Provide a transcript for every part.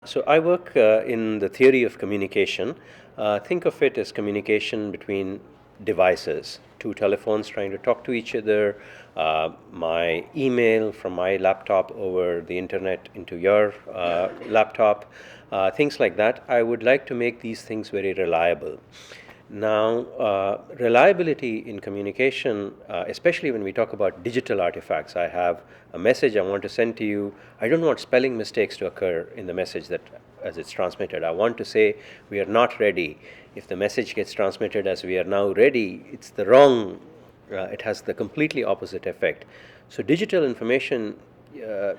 So I work in the theory of communication. Think of it as communication between devices, two telephones trying to talk to each other, my email from my laptop over the internet into your laptop, things like that. I would like to make these things very reliable. Now, reliability in communication, especially when we talk about digital artifacts, I have a message I want to send to you. I don't want spelling mistakes to occur in the message that as it's transmitted. I want to say we are not ready. If the message gets transmitted as we are now ready, it's the wrong, it has the completely opposite effect. So digital information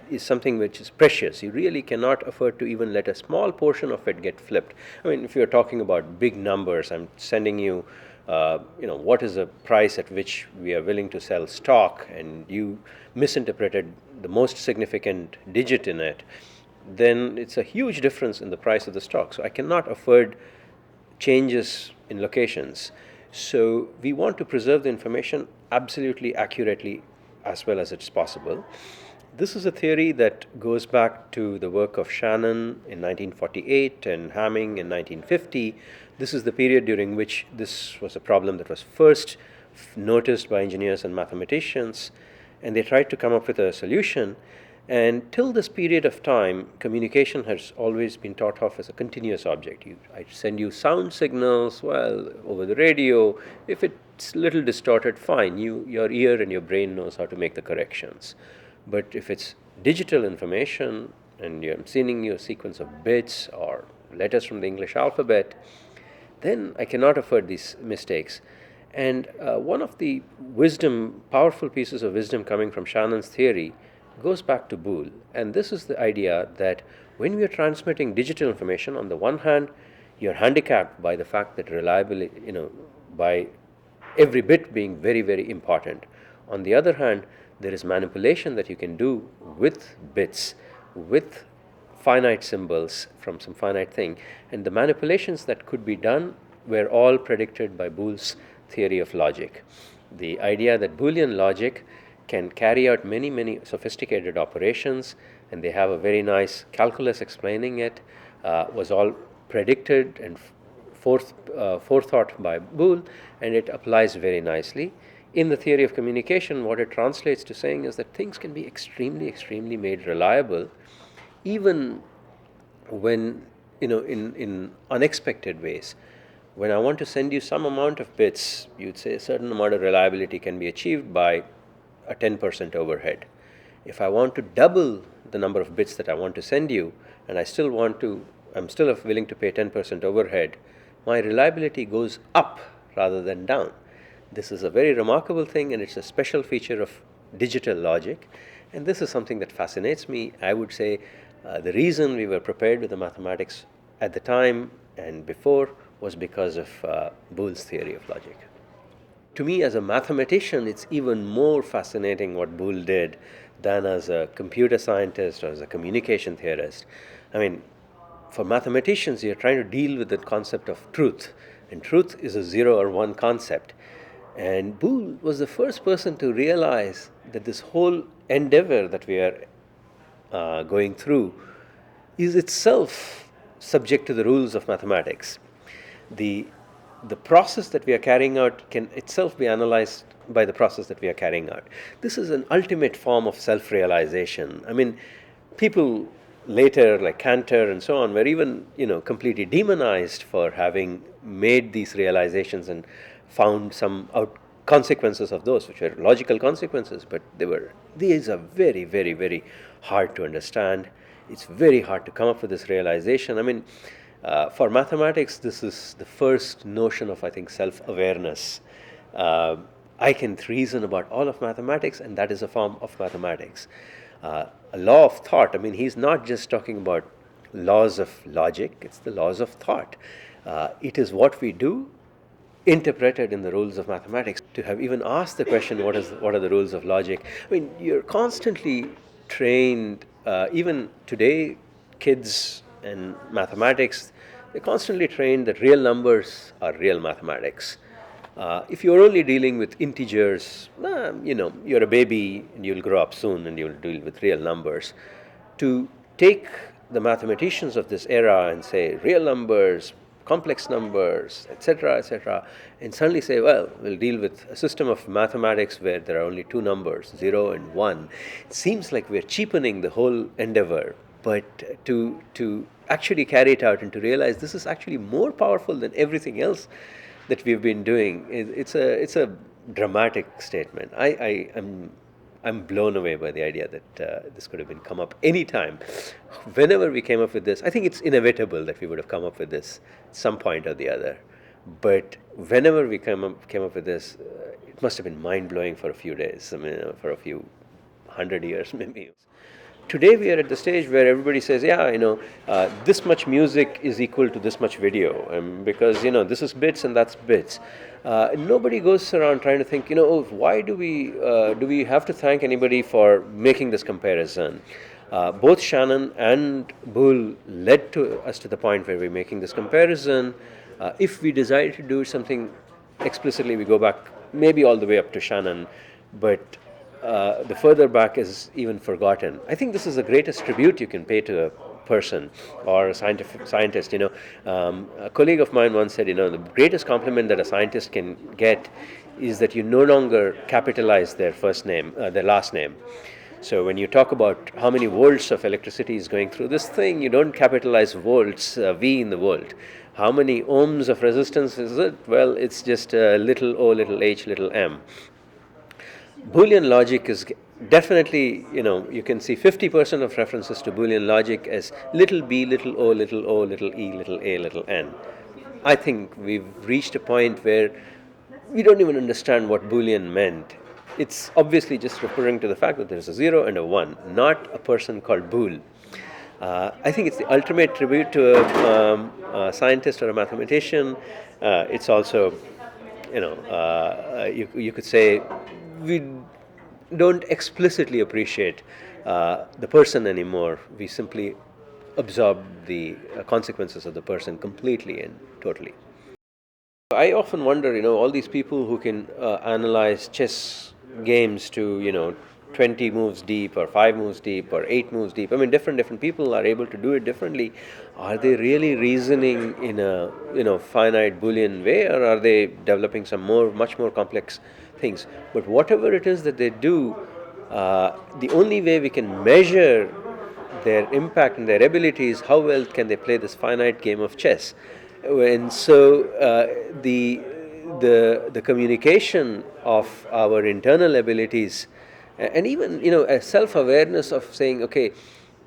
is something which is precious. You really cannot afford to even let a small portion of it get flipped. I mean, if you're talking about big numbers, I'm sending you, what is the price at which we are willing to sell stock, and you misinterpreted the most significant digit in it, then it's a huge difference in the price of the stock. So I cannot afford changes in locations. So we want to preserve the information absolutely accurately as well as it's possible. This is a theory that goes back to the work of Shannon in 1948 and Hamming in 1950. This is the period during which this was a problem that was first noticed by engineers and mathematicians, and they tried to come up with a solution. And till this period of time, communication has always been thought of as a continuous object. I send you sound signals, well, over the radio. If it's a little distorted, fine. Your ear and your brain knows how to make the corrections. But if it's digital information and I'm sending you a sequence of bits or letters from the English alphabet, then I cannot afford these mistakes. And one of the powerful pieces of wisdom coming from Shannon's theory goes back to Boole. And this is the idea that when we are transmitting digital information, on the one hand, you're handicapped by the fact that reliability, by every bit being very, very important. On the other hand, there is manipulation that you can do with bits, with finite symbols from some finite thing. And the manipulations that could be done were all predicted by Boole's theory of logic. The idea that Boolean logic can carry out many, many sophisticated operations, and they have a very nice calculus explaining it, was all predicted and forethought by Boole, and it applies very nicely. In the theory of communication, what it translates to saying is that things can be extremely, extremely made reliable, even when, in unexpected ways. When I want to send you some amount of bits, you'd say a certain amount of reliability can be achieved by a 10% overhead. If I want to double the number of bits that I want to send you, and I'm still willing to pay 10% overhead, my reliability goes up rather than down. This is a very remarkable thing, and it's a special feature of digital logic. And this is something that fascinates me. I would say the reason we were prepared with the mathematics at the time and before was because of Boole's theory of logic. To me, as a mathematician, it's even more fascinating what Boole did than as a computer scientist or as a communication theorist. I mean, for mathematicians, you're trying to deal with the concept of truth, and truth is a 0 or 1 concept. And Boole was the first person to realize that this whole endeavor that we are going through is itself subject to the rules of mathematics. The process that we are carrying out can itself be analyzed by the process that we are carrying out. This is an ultimate form of self-realization. I mean, people later, like Cantor and so on, were even completely demonized for having made these realizations and found some consequences of those, which were logical consequences, but these are very, very, very hard to understand. It's very hard to come up with this realization. I mean, for mathematics, this is the first notion of, I think, self-awareness. I can reason about all of mathematics, and that is a form of mathematics. A law of thought, I mean, he's not just talking about laws of logic, it's the laws of thought. It is what we do interpreted in the rules of mathematics. To have even asked the question, what are the rules of logic? I mean, you're constantly trained, even today, kids and mathematics, they're constantly trained that real numbers are real mathematics. If you're only dealing with integers, you're a baby and you'll grow up soon and you'll deal with real numbers. To take the mathematicians of this era and say real numbers, complex numbers, etc., etc., and suddenly say, well, we'll deal with a system of mathematics where there are only two numbers, 0 and 1. It seems like we're cheapening the whole endeavor. But to actually carry it out and to realize this is actually more powerful than everything else that we've been doing, it's a dramatic statement. I'm blown away by the idea that this could have been come up any time. Whenever we came up with this, I think it's inevitable that we would have come up with this at some point or the other. But whenever we came up with this, it must have been mind blowing for a few days. I mean, for a few 100 years maybe. Today we are at the stage where everybody says, yeah, this much music is equal to this much video, because this is bits and that's bits. Nobody goes around trying to think, oh, why do we have to thank anybody for making this comparison? Both Shannon and Boole led to us to the point where we're making this comparison. If we decide to do something explicitly, we go back maybe all the way up to Shannon, but the further back is even forgotten. I think this is the greatest tribute you can pay to a person or a scientist. A colleague of mine once said, the greatest compliment that a scientist can get is that you no longer capitalize their first name, their last name. So when you talk about how many volts of electricity is going through this thing, you don't capitalize volts, V in the volt. How many ohms of resistance is it? Well, it's just little o, little h, little m. Boolean logic is definitely, you can see 50% of references to Boolean logic as little b, little o, little e, little a, little n. I think we've reached a point where we don't even understand what Boolean meant. It's obviously just referring to the fact that there's a 0 and a 1, not a person called Boole. I think it's the ultimate tribute to a scientist or a mathematician. It's also, you could say, we don't explicitly appreciate the person anymore. We simply absorb the consequences of the person completely and totally. I often wonder, all these people who can analyze chess games to, 20 moves deep or 5 moves deep or 8 moves deep. I mean, different people are able to do it differently. Are they really reasoning in a, finite Boolean way, or are they developing some much more complex things? But whatever it is that they do, the only way we can measure their impact and their ability is how well can they play this finite game of chess. And so the communication of our internal abilities, and even a self-awareness of saying, okay,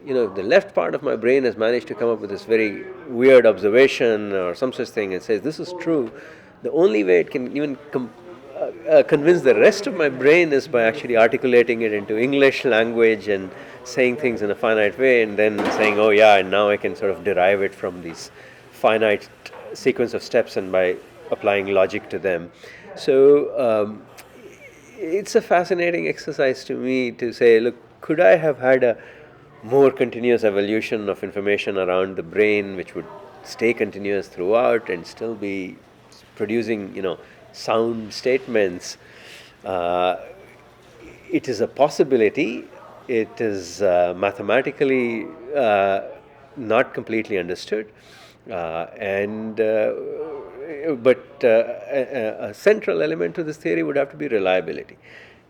the left part of my brain has managed to come up with this very weird observation or some such thing and says this is true. The only way it can even convince the rest of my brain is by actually articulating it into English language and saying things in a finite way, and then saying, oh yeah, and now I can sort of derive it from these finite sequence of steps and by applying logic to them. So it's a fascinating exercise to me to say, look, could I have had a more continuous evolution of information around the brain which would stay continuous throughout and still be producing, sound statements? It is a possibility. It is mathematically not completely understood. But a central element to this theory would have to be reliability.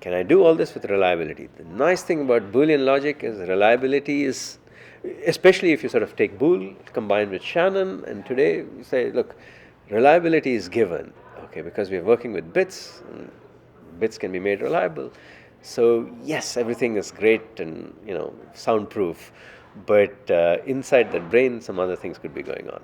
Can I do all this with reliability? The nice thing about Boolean logic is reliability is, especially if you sort of take Boole combined with Shannon, and today you say, look, reliability is given, okay, because we're working with bits, and bits can be made reliable. So yes, everything is great and soundproof, but inside the brain, some other things could be going on.